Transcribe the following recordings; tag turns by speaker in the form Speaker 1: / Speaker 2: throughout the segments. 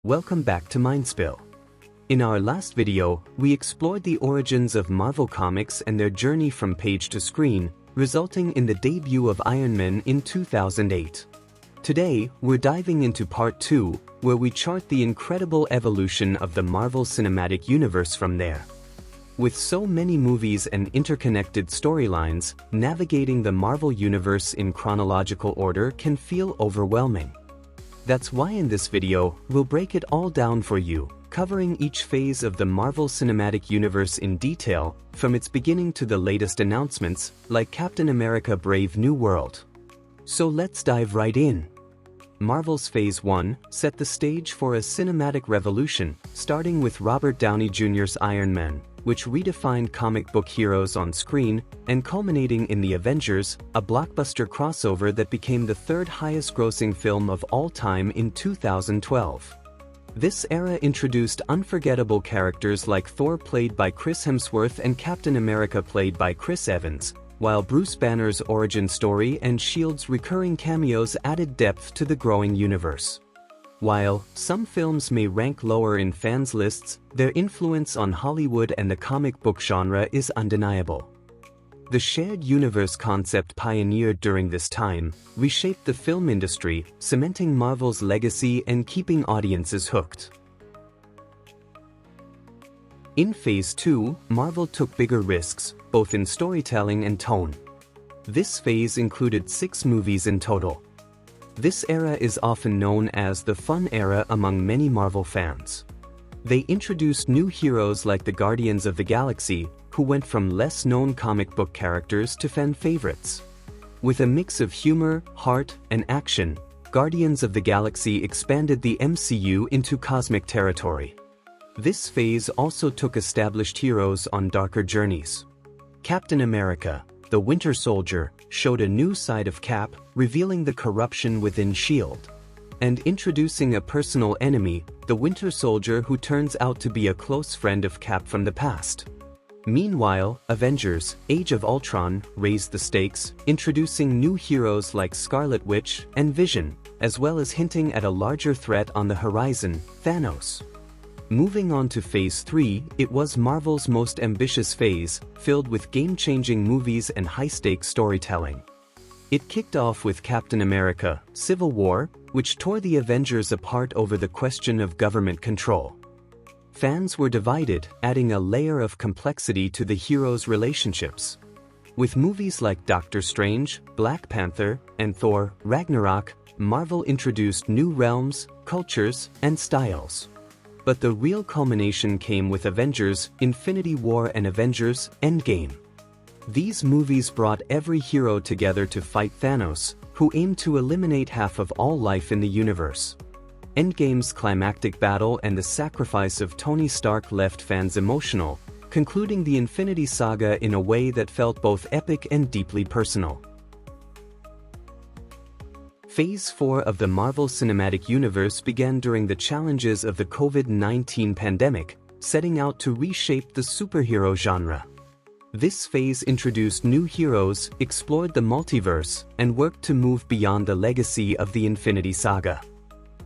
Speaker 1: Welcome back to MindSpill. In our last video, we explored the origins of Marvel Comics and their journey from page to screen, resulting in the debut of Iron Man in 2008. Today, we're diving into part 2, where we chart the incredible evolution of the Marvel Cinematic Universe from there. With so many movies and interconnected storylines, navigating the Marvel Universe in chronological order can feel overwhelming. That's why in this video, we'll break it all down for you, covering each phase of the Marvel Cinematic Universe in detail, from its beginning to the latest announcements, like Captain America: Brave New World. So let's dive right in. Marvel's Phase 1 set the stage for a cinematic revolution, starting with Robert Downey Jr.'s Iron Man, which redefined comic book heroes on screen, and culminating in The Avengers, a blockbuster crossover that became the third highest-grossing film of all time in 2012. This era introduced unforgettable characters like Thor, played by Chris Hemsworth, and Captain America, played by Chris Evans, while Bruce Banner's origin story and S.H.I.E.L.D.'s recurring cameos added depth to the growing universe. While some films may rank lower in fans' lists, their influence on Hollywood and the comic book genre is undeniable. The shared universe concept, pioneered during this time, reshaped the film industry, cementing Marvel's legacy and keeping audiences hooked. In Phase 2, Marvel took bigger risks, both in storytelling and tone. This phase included 6 movies in total. This era is often known as the fun era among many Marvel fans. They introduced new heroes like the Guardians of the Galaxy, who went from less-known comic book characters to fan favorites. With a mix of humor, heart, and action, Guardians of the Galaxy expanded the MCU into cosmic territory. This phase also took established heroes on darker journeys. Captain America: The Winter Soldier showed a new side of Cap, revealing the corruption within S.H.I.E.L.D. and introducing a personal enemy, the Winter Soldier, who turns out to be a close friend of Cap from the past. Meanwhile, Avengers: Age of Ultron raised the stakes, introducing new heroes like Scarlet Witch and Vision, as well as hinting at a larger threat on the horizon, Thanos. Moving on to Phase 3, it was Marvel's most ambitious phase, filled with game-changing movies and high-stakes storytelling. It kicked off with Captain America: Civil War, which tore the Avengers apart over the question of government control. Fans were divided, adding a layer of complexity to the heroes' relationships. With movies like Doctor Strange, Black Panther, and Thor: Ragnarok, Marvel introduced new realms, cultures, and styles. But the real culmination came with Avengers: Infinity War and Avengers: Endgame. These movies brought every hero together to fight Thanos, who aimed to eliminate half of all life in the universe. Endgame's climactic battle and the sacrifice of Tony Stark left fans emotional, concluding the Infinity Saga in a way that felt both epic and deeply personal. Phase 4 of the Marvel Cinematic Universe began during the challenges of the COVID-19 pandemic, setting out to reshape the superhero genre. This phase introduced new heroes, explored the multiverse, and worked to move beyond the legacy of the Infinity Saga.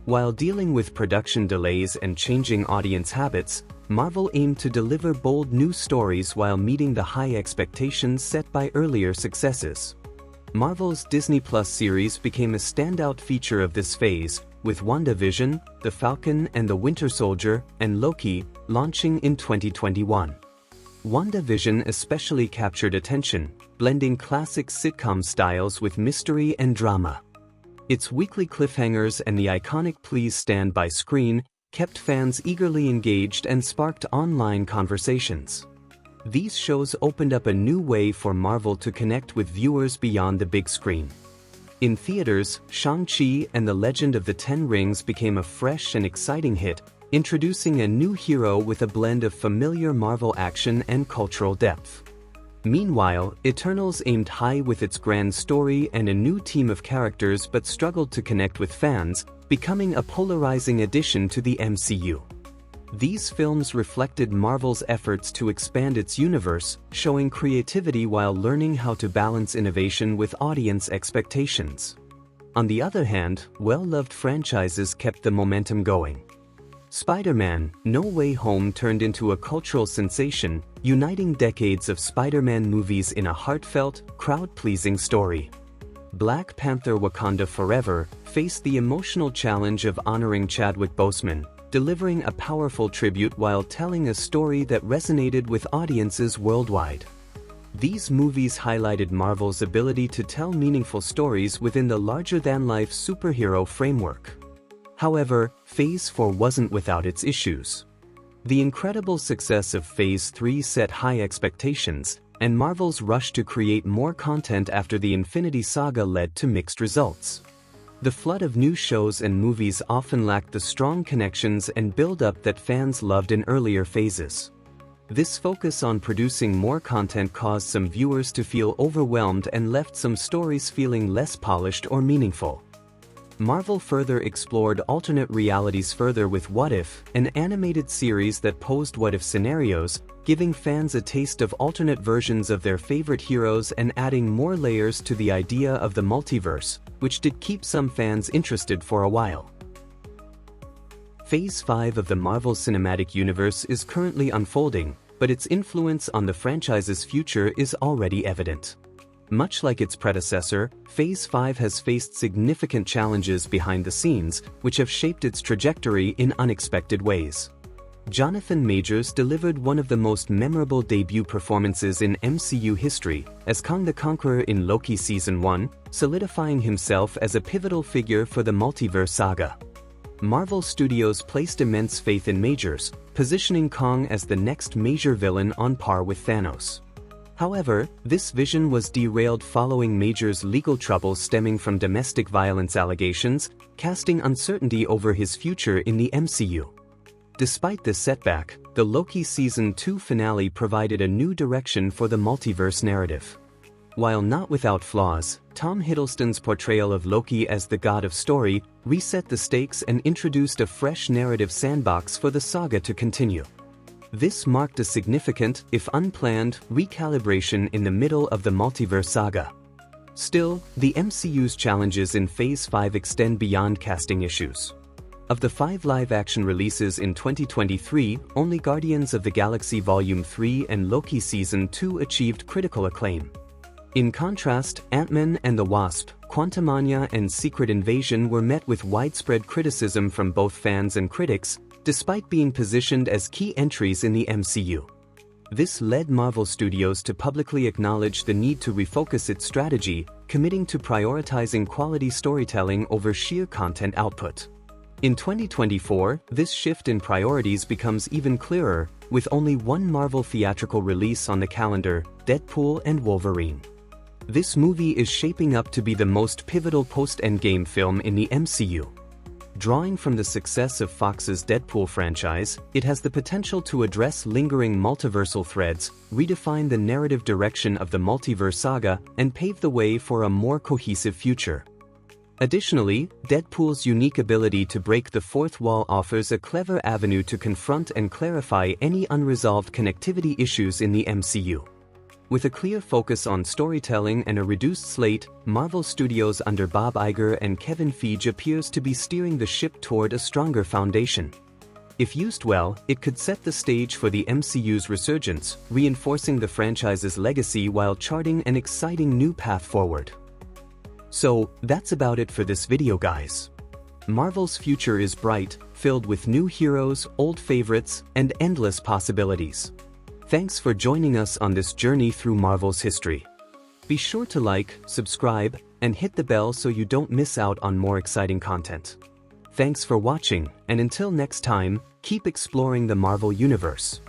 Speaker 1: While dealing with production delays and changing audience habits, Marvel aimed to deliver bold new stories while meeting the high expectations set by earlier successes. Marvel's Disney Plus series became a standout feature of this phase, with WandaVision, The Falcon and the Winter Soldier, and Loki launching in 2021. WandaVision especially captured attention, blending classic sitcom styles with mystery and drama. Its weekly cliffhangers and the iconic "Please Stand By" screen kept fans eagerly engaged and sparked online conversations. These shows opened up a new way for Marvel to connect with viewers beyond the big screen. In theaters, Shang-Chi and the Legend of the Ten Rings became a fresh and exciting hit, introducing a new hero with a blend of familiar Marvel action and cultural depth. Meanwhile, Eternals aimed high with its grand story and a new team of characters, but struggled to connect with fans, becoming a polarizing addition to the MCU. These films reflected Marvel's efforts to expand its universe, showing creativity while learning how to balance innovation with audience expectations. On the other hand, well-loved franchises kept the momentum going. Spider-Man: No Way Home turned into a cultural sensation, uniting decades of Spider-Man movies in a heartfelt, crowd-pleasing story. Black Panther: Wakanda Forever faced the emotional challenge of honoring Chadwick Boseman, delivering a powerful tribute while telling a story that resonated with audiences worldwide. These movies highlighted Marvel's ability to tell meaningful stories within the larger-than-life superhero framework. However, Phase 4 wasn't without its issues. The incredible success of Phase 3 set high expectations, and Marvel's rush to create more content after the Infinity Saga led to mixed results. The flood of new shows and movies often lacked the strong connections and build-up that fans loved in earlier phases. This focus on producing more content caused some viewers to feel overwhelmed and left some stories feeling less polished or meaningful. Marvel further explored alternate realities further with What If, an animated series that posed what-if scenarios, giving fans a taste of alternate versions of their favorite heroes and adding more layers to the idea of the multiverse, which did keep some fans interested for a while. Phase 5 of the Marvel Cinematic Universe is currently unfolding, but its influence on the franchise's future is already evident. Much like its predecessor, Phase 5 has faced significant challenges behind the scenes, which have shaped its trajectory in unexpected ways. Jonathan Majors delivered one of the most memorable debut performances in MCU history, as Kang the Conqueror in Loki Season 1, solidifying himself as a pivotal figure for the Multiverse saga. Marvel Studios placed immense faith in Majors, positioning Kang as the next major villain on par with Thanos. However, this vision was derailed following Majors' legal troubles stemming from domestic violence allegations, casting uncertainty over his future in the MCU. Despite this setback, the Loki Season 2 finale provided a new direction for the multiverse narrative. While not without flaws, Tom Hiddleston's portrayal of Loki as the god of story reset the stakes and introduced a fresh narrative sandbox for the saga to continue. This marked a significant, if unplanned, recalibration in the middle of the multiverse saga. Still, the MCU's challenges in Phase 5 extend beyond casting issues. Of the 5 live-action releases in 2023, only Guardians of the Galaxy Volume 3 and Loki Season 2 achieved critical acclaim. In contrast, Ant-Man and the Wasp, Quantumania and Secret Invasion were met with widespread criticism from both fans and critics, despite being positioned as key entries in the MCU. This led Marvel Studios to publicly acknowledge the need to refocus its strategy, committing to prioritizing quality storytelling over sheer content output. In 2024, this shift in priorities becomes even clearer, with only one Marvel theatrical release on the calendar, Deadpool and Wolverine. This movie is shaping up to be the most pivotal post-Endgame film in the MCU. Drawing from the success of Fox's Deadpool franchise, it has the potential to address lingering multiversal threads, redefine the narrative direction of the multiverse saga, and pave the way for a more cohesive future. Additionally, Deadpool's unique ability to break the fourth wall offers a clever avenue to confront and clarify any unresolved connectivity issues in the MCU. With a clear focus on storytelling and a reduced slate, Marvel Studios under Bob Iger and Kevin Feige appears to be steering the ship toward a stronger foundation. If used well, it could set the stage for the MCU's resurgence, reinforcing the franchise's legacy while charting an exciting new path forward. So, that's about it for this video, guys. Marvel's future is bright, filled with new heroes, old favorites, and endless possibilities. Thanks for joining us on this journey through Marvel's history. Be sure to like, subscribe, and hit the bell so you don't miss out on more exciting content. Thanks for watching, and until next time, keep exploring the Marvel Universe.